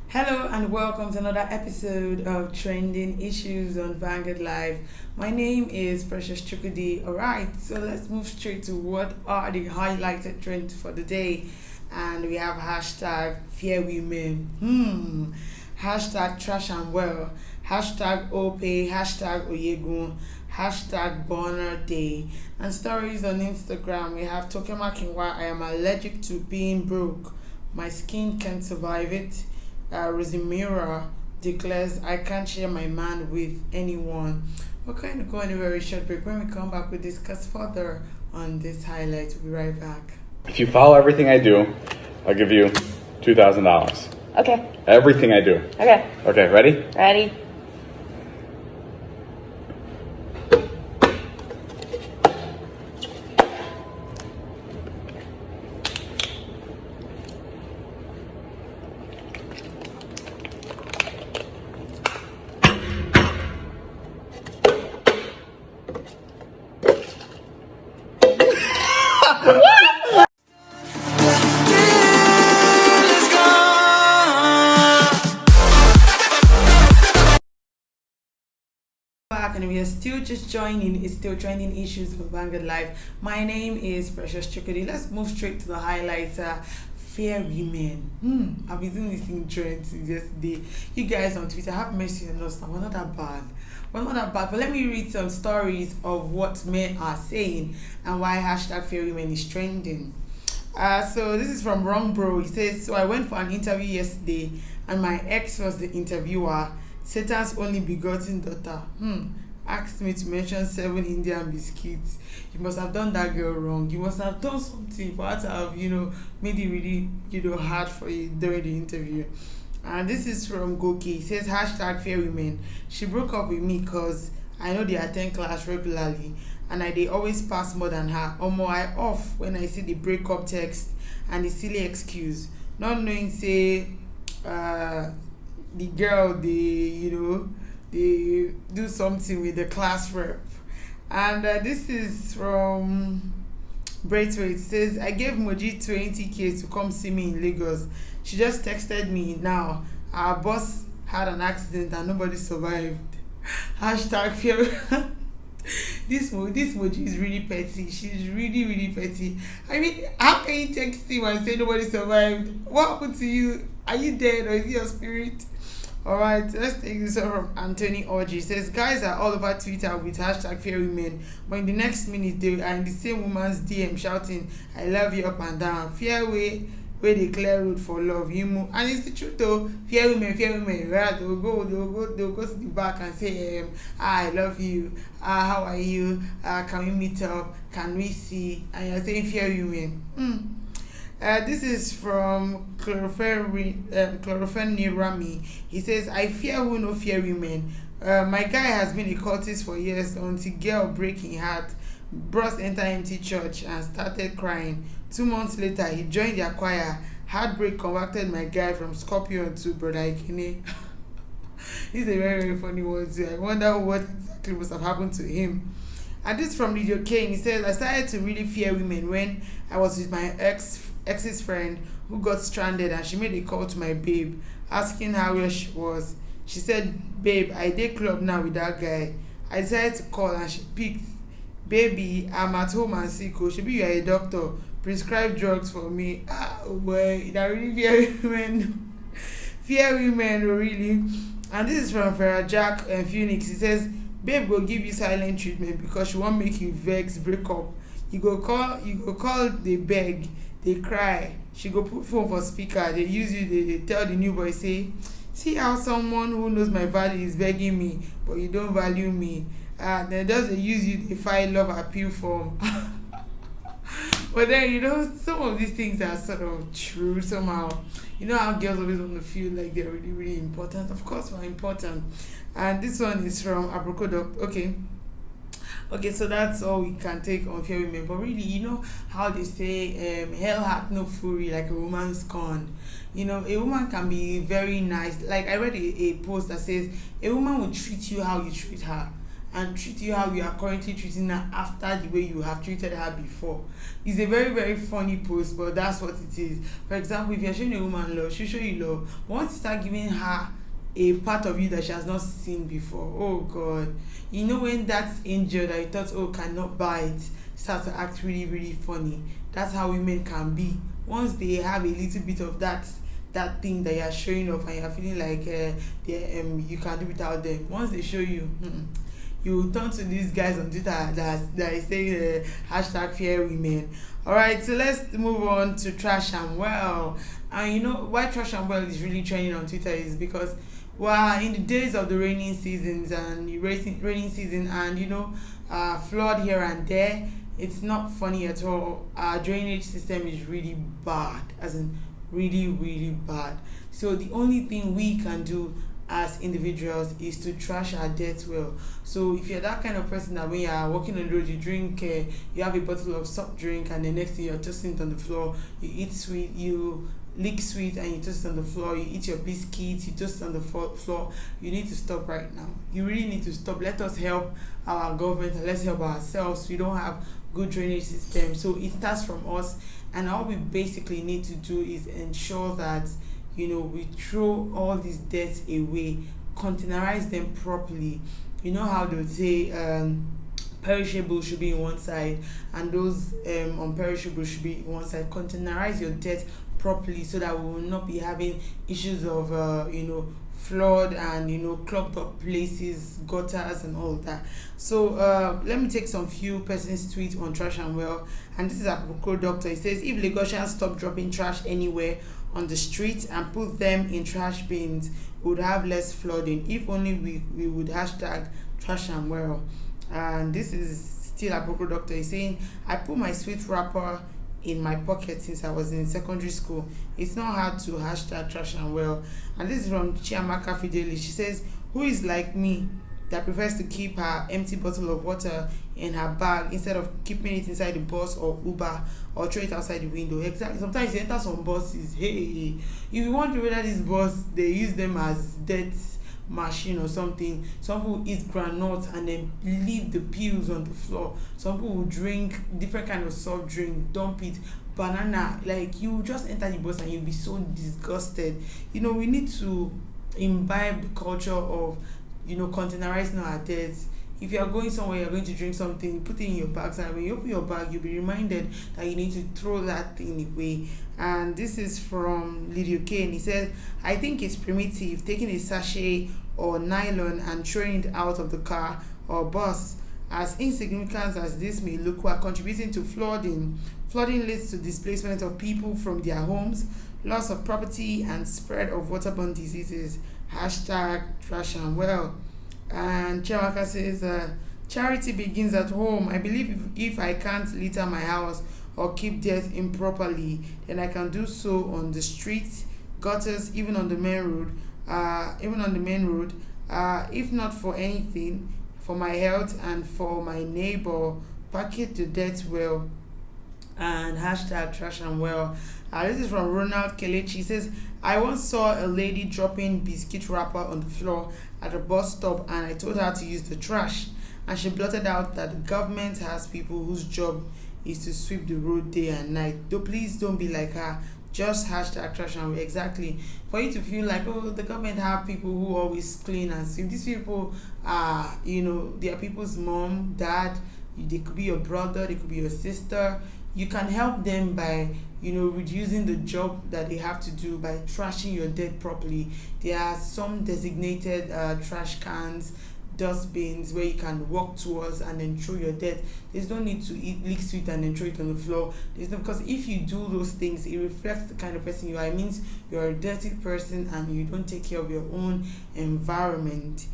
Hello and welcome to another episode of Trending Issues on Vanguard Live. My name is Precious Chukudi. Alright, so let's move straight to what are the highlighted trends for the day. And we have hashtag Fear Women, hashtag Trash and Well, hashtag Opec, hashtag Oyegun, hashtag Burner Day. And stories on Instagram, we have Tokema Kinwa, I am allergic to being broke. My skin can't survive it. Rosimira declares, I can't share my man with anyone. We're going to go on a very short break. When we come back, we'll discuss further on this highlight. We'll be right back. If you follow everything I do, I'll give you $2,000. Okay. Everything I do. Okay. Okay, ready? Ready. Back and we are still just joining. It's still trending issues for Vanguard Live. My name is Precious Chukudi. Let's move straight to the highlights. Fear women. I've been seeing this thing trend since yesterday. You guys on Twitter have mercy on us. We're not that bad. We're not that bad. But let me read some stories of what men are saying and why hashtag Fear Women is trending. So this is from Wrong Bro. He says, so I went for an interview yesterday and my ex was the interviewer. Satan's only begotten daughter asked me to mention 7 Indian biscuits. You must have done that girl wrong. You must have done something for her to have, made it really, hard for you during the interview. And this is from Goki. He says, hashtag Fear Women. She broke up with me because I know they attend class regularly and they always pass more than her. Omo, I off when I see the breakup text and the silly excuse. Not knowing, say, the girl, they do something with the class rep. And this is from Braithwaite. It says, I gave Moji 20k to come see me in Lagos. She just texted me now. Our boss had an accident and nobody survived. Hashtag fear. This Moji is really petty. She's really petty. I mean, how can you text him and say nobody survived? What happened to you? Are you dead or is it your spirit? Alright, let's take this one from Anthony Orji. It says, guys are all over Twitter with hashtag Fear Women, but in the next minute they are in the same woman's DM shouting, I love you up and down. Fear way they clear road for love. And it's the truth though. Fear women. Right? They'll go to the back and say, I love you. How are you? Can we meet up? Can we see? And you're saying fear women. This is from Chlorophene Nirami. He says, I fear who no fear women. My guy has been a cultist for years until girl breaking heart. Bros enter empty church and started crying. 2 months later, he joined their choir. Heartbreak converted my guy from Scorpion to Brother Ikene. He's a very funny one too. I wonder what exactly must have happened to him. And this from Lydio Kane. He says, I started to really fear women when I was with my ex's friend who got stranded and she made a call to my babe asking how well she was. She said, babe, I did club now with that guy. I decided to call and she picked, baby, I'm at home and sick. Shebi, you are a doctor. Prescribe drugs for me. Well, that really fear women. Fear women, really. And this is from Farah Jack and Phoenix. He says, babe go give you silent treatment because she won't make you vex break up. You go call, they beg, they cry. She go put phone for speaker, they use you, they tell the new boy, say, see how someone who knows my value is begging me, but you don't value me. Then just they use you, they file love appeal form. But then, some of these things are sort of true somehow. You know how girls always want to feel like they're really important. Of course, we're important. And this one is from Abracadabra. Okay, so that's all we can take on fear women. But really, you know how they say, hell hath no fury like a woman's scorn. A woman can be very nice. Like I read a post that says, a woman will treat you how you treat her. and treat you how you are currently treating her after the way you have treated her before. It's a very, very funny post, but that's what it is. For example, if you're showing a woman love, she'll show you love. But once you start giving her a part of you that she has not seen before, oh God, you know, when that angel that you thought, oh, cannot bite, starts to act really, really funny. That's how women can be. Once they have a little bit of that thing that you are showing off, and you are feeling like you can do without them, once they show you, you will turn to these guys on Twitter that is saying hashtag fear women. Alright, so let's move on to trash and well. And you know why trash and well is really trending on Twitter is because, well, in the days of the raining seasons and raining season, and you know, flood here and there, it's not funny at all. Our drainage system is really bad, as in really, really bad. So the only thing we can do as individuals is to trash our dirt well. So if you're that kind of person that when you are walking on the road, you drink, you have a bottle of soft drink, and the next thing you're tossing it on the floor, you eat sweet, you lick sweet, and you toast it on the floor, you eat your biscuits, you toast it on the floor, you need to stop right now. You really need to stop. Let us help our government, and let's help ourselves. We don't have good drainage system, so it starts from us, and all we basically need to do is ensure that, you know, we throw all these dirt away, containerize them properly. You know how they would say perishables should be in one side, and those unperishables should be in one side. Containerize your dirt properly so that we will not be having issues of you know, flood and, you know, clogged up places, gutters and all that. So let me take some few persons tweet on trash and well, and this is a Apoko Doctor. He says, if Lagosians stop dropping trash anywhere on the street and put them in trash bins, we would have less flooding. If only we would hashtag trash and well. And this is still a Apoko Doctor. He's saying, I put my sweet wrapper in my pocket since I was in secondary school. It's not hard to hashtag trash and well. And this is from Chiamaka Fideli. She says, who is like me that prefers to keep her empty bottle of water in her bag instead of keeping it inside the bus or Uber or throw it outside the window? Exactly. Sometimes you enter some buses, hey, if you wonder whether this bus, they use them as dirt machine or something. Some people eat granules and then leave the peels on the floor. Some people will drink different kind of soft drink, dump it, banana. Like, you just enter the bus and you'll be so disgusted. You know, we need to imbibe the culture of, you know, containerizing our dirt. If you are going somewhere, you're going to drink something, put it in your bag, and when you open your bag, you'll be reminded that you need to throw that thing away. And this is from Lydio Kane. He says, I think it's primitive, taking a sachet or nylon and throwing it out of the car or bus. As insignificant as this may look, we are contributing to flooding. Flooding leads to displacement of people from their homes, loss of property, and spread of waterborne diseases. Hashtag trash and well. And Chiamaka says, charity begins at home. I believe if I can't litter my house or keep dirt improperly, then I can do so on the streets, gutters, even on the main road. If not for anything, for my health and for my neighbor, package the dirt well. And hashtag trash and well. This is from Ronald Kelechi. He says, I once saw a lady dropping biscuit wrapper on the floor at a bus stop, and I told her to use the trash, and she blurted out that the government has people whose job is to sweep the road day and night. Though please don't be like her. Just hashtag trash and well. Exactly. For you to feel like, oh, the government have people who always clean and sweep. These people are, you know, they are people's mom, dad. They could be your brother, they could be your sister. You can help them by, you know, reducing the job that they have to do by trashing your dirt properly. There are some designated trash cans, dustbins where you can walk towards and then throw your dirt. There's no need to lick sweet and then throw it on the floor. Because if you do those things, it reflects the kind of person you are. It means you're a dirty person and you don't take care of your own environment.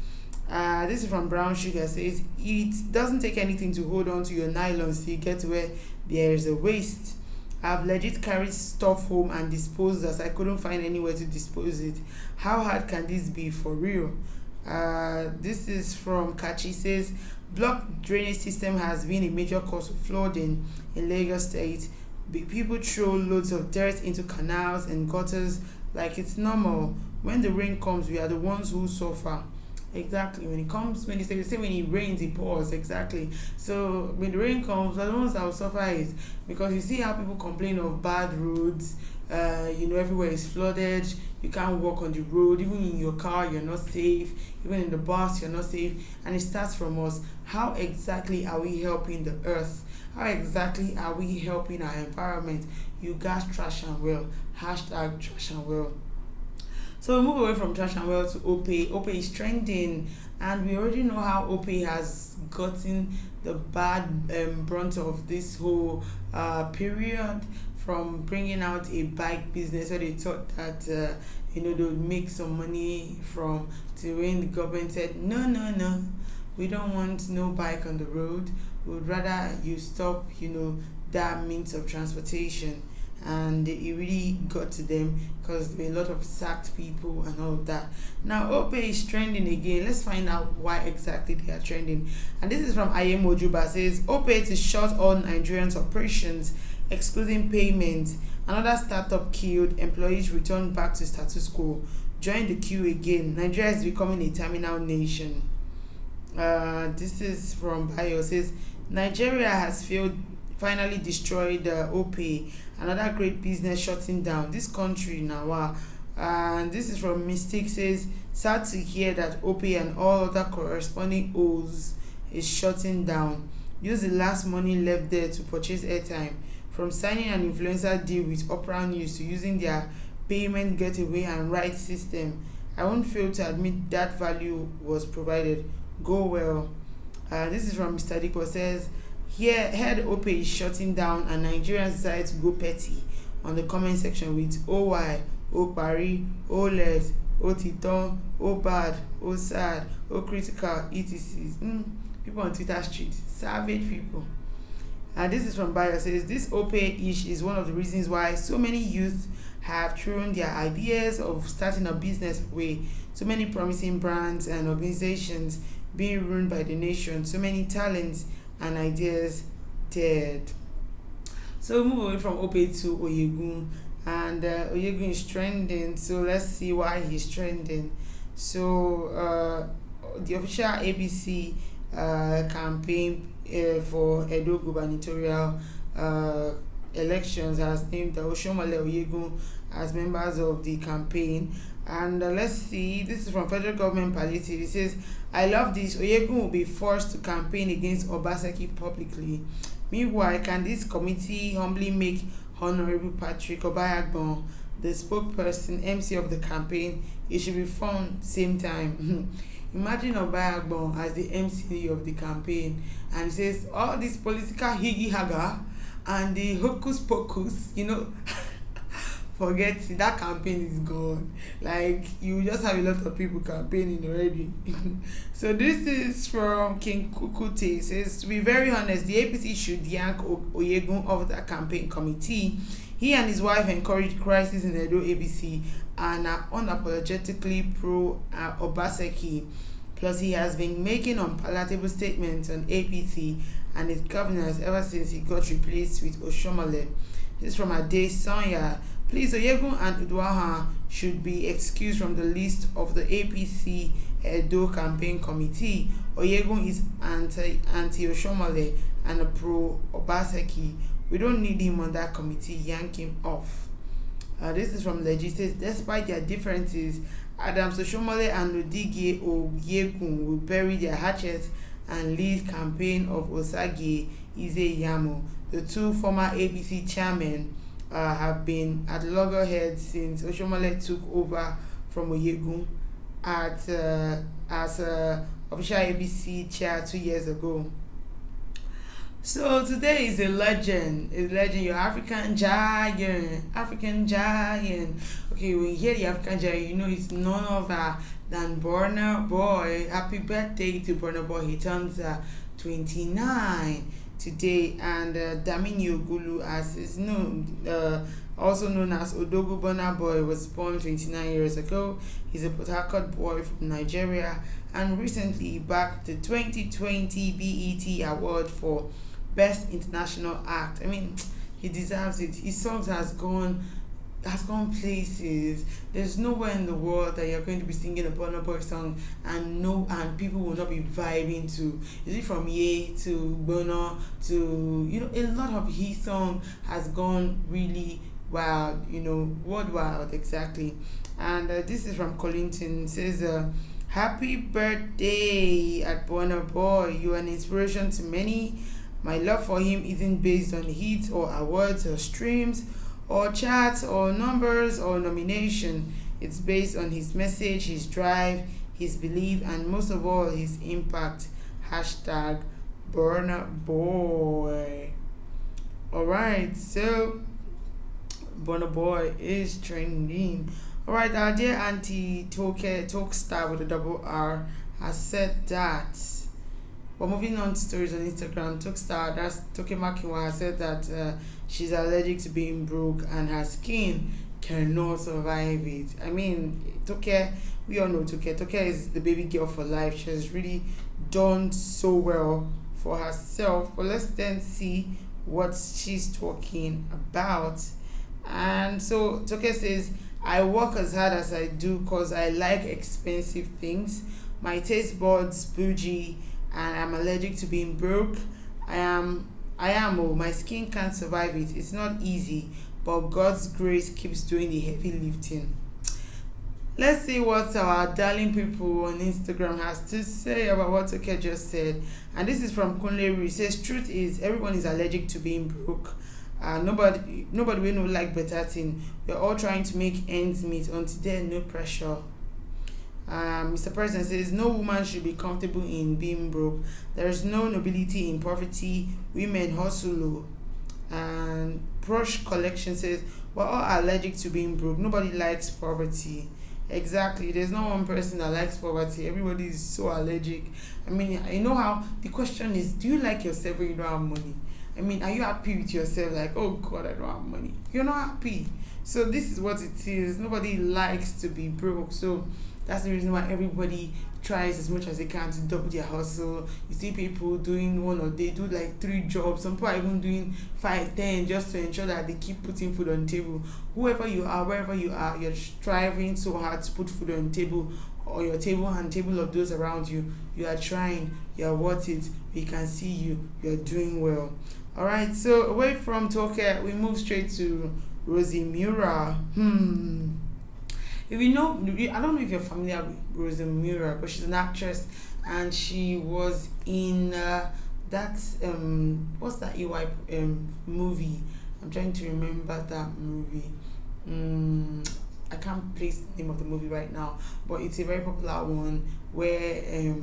This is from Brown Sugar. Says, it doesn't take anything to hold on to your nylons till you get where there is a waste. I've legit carried stuff home and disposed as I couldn't find anywhere to dispose it. How hard can this be for real? This is from Kachi. Says, blocked drainage system has been a major cause of flooding in Lagos State. People throw loads of dirt into canals and gutters like it's normal. When the rain comes, we are the ones who suffer. Exactly. When they say when it rains, it pours. Exactly. So when the rain comes, the ones that will suffer is because you see how people complain of bad roads. Everywhere is flooded. You can't walk on the road. Even in your car, you're not safe. Even in the bus, you're not safe. And it starts from us. How exactly are we helping the earth? How exactly are we helping our environment? You guys trash and well. Hashtag trash and well. So we move away from trash and well to Opec. Opec is trending, and we already know how Opec has gotten the bad brunt of this whole period from bringing out a bike business where they thought that they would make some money from, to when the government said no, we don't want no bike on the road. We would rather you stop that means of transportation. And it really got to them because there were a lot of sacked people and all of that. Now Opec is trending again. Let's find out why exactly they are trending. And this is from Ize-Iyamu. Says Opec to shut all Nigerians operations excluding payments. Another startup killed, employees returned back to status quo. Join the queue again. Nigeria is becoming a terminal nation. This is from Bayo. Says Nigeria has finally destroyed Opec. Another great business shutting down. This country now. And this is from Mystic. Says sad to hear that Opec and all other corresponding O's is shutting down. Use the last money left there to purchase airtime. From signing an influencer deal with Opera News to using their payment getaway and ride system, I won't fail to admit that value was provided. Go well. This is from Mr. Diko. Says here, head Opec is shutting down and Nigerians decided to go petty on the comment section with OY, O Pari, O Les, O Titon, O Bad, O Sad, O Critical, etc. People on Twitter street, savage people. And this is from Bayo. Says this Opec ish is one of the reasons why so many youth have thrown their ideas of starting a business away. So many promising brands and organizations being ruined by the nation. So many talents and ideas dead. So we move away from Opec to Oyegun, and Oyegun is trending. So let's see why he's trending. So the official APC campaign for Edo gubernatorial elections has named Oshiomhole Oyegun as members of the campaign. And let's see, this is from federal government palliative. It says, I love this. Oyegun will be forced to campaign against Obaseki publicly. Meanwhile, can this committee humbly make Honorable Patrick Oyegun the spokesperson, MC of the campaign? It should be found same time. Imagine Oyegun as the MC of the campaign, and it says all this political higgy haga and the hocus pocus, forget it, that campaign is gone. Like, you just have a lot of people campaigning already. So this is from King Kukute. It says, to be very honest, the APC should yank Oyegun off the campaign committee. He and his wife encouraged crisis in Edo APC and are unapologetically pro Obaseki. Plus, he has been making unpalatable statements on APC and its governance ever since he got replaced with Oshiomhole. This is from Ade Sonya. Please, Oyegun and Udwaha should be excused from the list of the APC Edo campaign committee. Oyegun is anti-Oshiomhole and a pro-Obaseki. We don't need him on that committee. Yank him off. This is from Legislates. Despite their differences, Adams Oshiomhole and Odige Oyegun will bury their hatchets and lead campaign of Osage Ize-Iyamu. The two former APC chairmen have been at loggerheads since Oshiomhole took over from Oyegun as official APC chair 2 years ago. So today is a legend, your African giant. Okay, when you hear the African giant, it's none other than Burna Boy. Happy birthday to Burna Boy. He turns 29 today, and Damini Ogulu, as is known, also known as Odogu Burna Boy, was born 29 years ago. He's a Port Harcourt boy from Nigeria, and recently bagged the 2020 BET Award for Best International Act. I mean, he deserves it. His songs has gone has gone places. There's nowhere in the world that you're going to be singing a Burna Boy song and people will not be vibing to. Is it from Ye to Burna to a lot of his song has gone really wild, world wild exactly. And this is from Collington. It says, "Happy birthday at Burna Boy. You are an inspiration to many. My love for him isn't based on hits or awards or streams or charts or numbers or nomination. It's based on his message, his drive, his belief, and most of all, his impact. Hashtag Burna Boy." Alright, so Burna Boy is trending. Alright, our dear auntie Talk Star with a double R has said that. But moving on to stories on Instagram, Talkstar, that's Toke Makinwa, has said that she's allergic to being broke and her skin cannot survive it. I mean, Toke, we all know Toke. Toke is the baby girl for life. She has really done so well for herself. But let's then see what she's talking about. And so Toke says, "I work as hard as I do because I like expensive things. My taste buds bougie, and I'm allergic to being broke. My skin can't survive it. It's not easy, but God's grace keeps doing the heavy lifting." Let's see what our darling people on Instagram has to say about what Toke just said. And this is from Kunleru. It says, "Truth is, everyone is allergic to being broke. Nobody will no like better thing. We're all trying to make ends meet until there's no pressure." Mr. President says, "No woman should be comfortable in being broke. There is no nobility in poverty. Women hustle." And Brush Collection says, "We're all allergic to being broke. Nobody likes poverty." Exactly. There's no one person that likes poverty. Everybody is so allergic. I mean, you know how the question is, do you like yourself when you don't have money? I mean, are you happy with yourself? Like, oh God, I don't have money. You're not happy. So this is what it is. Nobody likes to be broke. So that's the reason why everybody tries as much as they can to double their hustle. You see people doing one, or they do like 3 jobs. Some people are even doing 5, 10 just to ensure that they keep putting food on the table. Whoever you are, wherever you are, you're striving so hard to put food on the table, or your table and table of those around you. You are trying, you are worth it. We can see you, you're doing well. Alright, so away from Toke, we move straight to Rosie Mura. If you know, I don't know if you're familiar with Rosie Mura, but she's an actress, and she was in that what's that EY movie? I'm trying to remember that movie. I can't place the name of the movie right now, but it's a very popular one where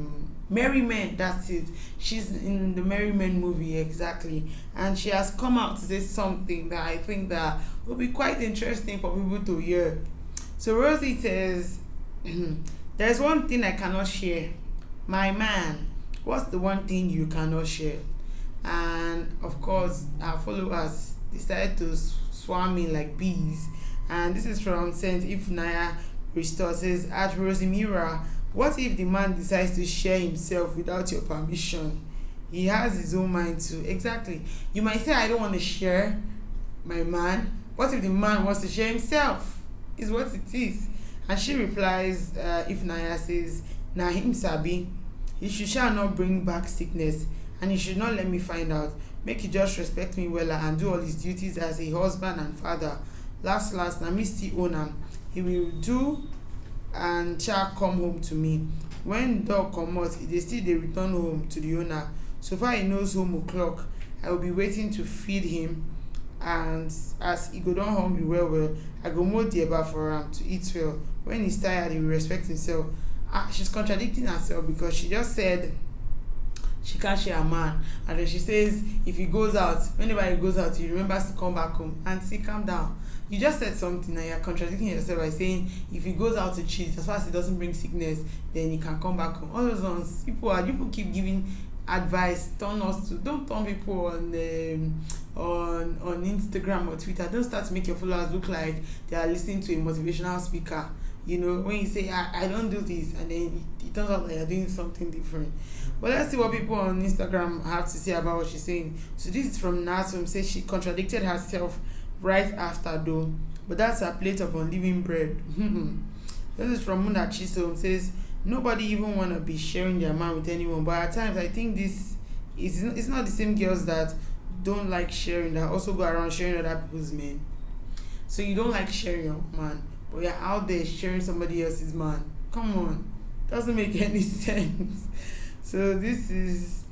Merry Men, that's it. She's in the Merry Men movie, exactly. And she has come out to say something that I think that will be quite interesting for people to hear. So Rosie says, "There's one thing I cannot share. My man, what's the one thing you cannot share?" And of course, our followers decided to swarm me like bees. And this is from Saint Ifnaya Restore. Says, "At Rosie Mira, what if the man decides to share himself without your permission? He has his own mind too." Exactly. You might say, "I don't want to share my man." What if the man wants to share himself? Is what it is. And she replies, Ifnaya says, "Na him sabi. He shall not bring back sickness, and he should not let me find out. Make he just respect me well and do all his duties as a husband and father. Last, na me still own am. He will do and shall come home to me. When dog comot, they still they return home to the owner. So far he knows home o'clock. I will be waiting to feed him, and as he go down hungry well, I go mold the eba for him to eat well. When he's tired, he will respect himself." She's contradicting herself, because she just said she can't share a man, and then she says if he goes out, whenever he goes out, he remembers to come back home. And see, calm down. You just said something and you're contradicting yourself by saying if he goes out to cheat, as far as he doesn't bring sickness, then he can come back home. All those ones, people keep giving advice. Don't turn people on Instagram or Twitter. Don't start to make your followers look like they are listening to a motivational speaker. When you say I don't do this, and then it turns out that you're doing something different. But let's see what people on Instagram have to say about what she's saying. So this is from Nasum. Says she contradicted herself right after though. But that's a plate of unleavened bread. This is from Muna Chisom. Says nobody even want to be sharing their man with anyone. But at times I think this is it's not the same girls that don't like sharing that also go around sharing other people's men. So you don't like sharing your man, but you're out there sharing somebody else's man. Come on, doesn't make any sense. So this is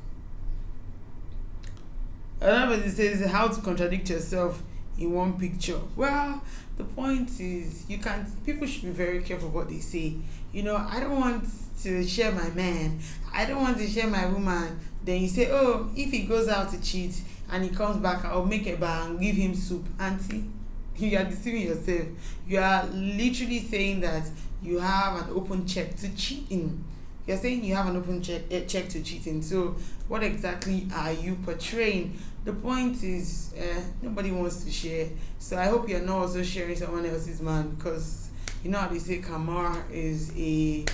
another person says how to contradict yourself in one picture. Well, the point is you can't. People should be very careful what they say. You know, I don't want to share my man. I don't want to share my woman. Then you say, oh, if he goes out to cheat and he comes back, I'll make a bar and give him soup. Auntie, you are deceiving yourself. You are literally saying that you have an open check to cheating. You're saying you have an open check to cheating. So what exactly are you portraying? The point is nobody wants to share. So I hope you're not also sharing someone else's man, because you know how they say Kamar is a...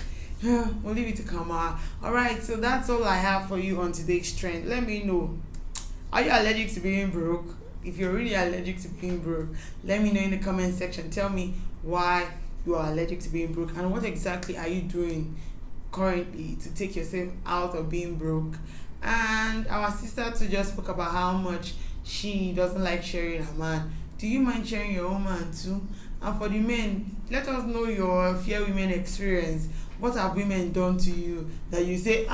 we'll leave it to Kamar. Alright, so that's all I have for you on today's trend. Let me know. Are you allergic to being broke? If you're really allergic to being broke, let me know in the comment section. Tell me why you are allergic to being broke and what exactly are you doing currently to take yourself out of being broke. And our sister too just spoke about how much she doesn't like sharing her man. Do you mind sharing your own man too? And for the men, let us know your Fear Women experience. What have women done to you that you say,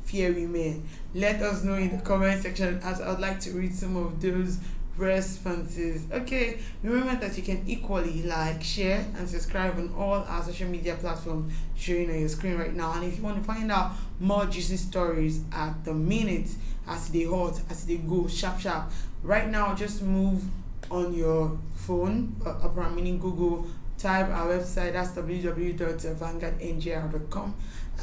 fear women? Let us know in the comment section, as I'd like to read some of those responses. Okay, remember that you can equally like, share and subscribe on all our social media platforms showing on your screen right now. And if you want to find out more juicy stories at the minute, as they hot, as they go sharp, right now just move on your phone, meaning Google, type our website, that's www.vanguardngr.com,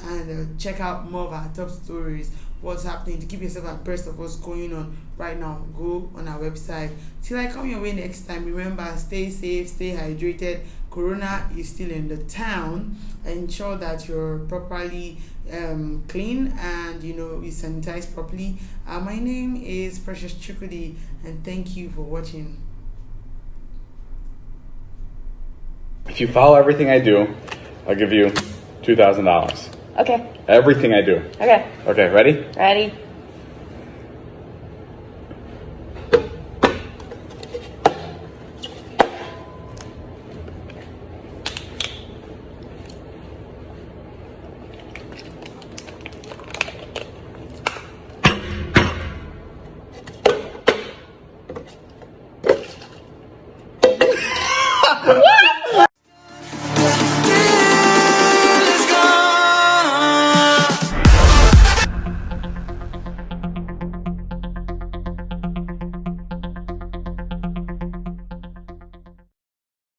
and check out more of our top stories, what's happening, to keep yourself abreast of what's going on right now. Go on our website. Till I come your way next time, remember, stay safe, stay hydrated. Corona is still in the town. Ensure that you're properly clean and you sanitize properly. My name is Precious Chukudi, and thank you for watching. If you follow everything I do, I'll give you $2,000. Okay. Everything I do. Okay. Okay, ready? Ready. What?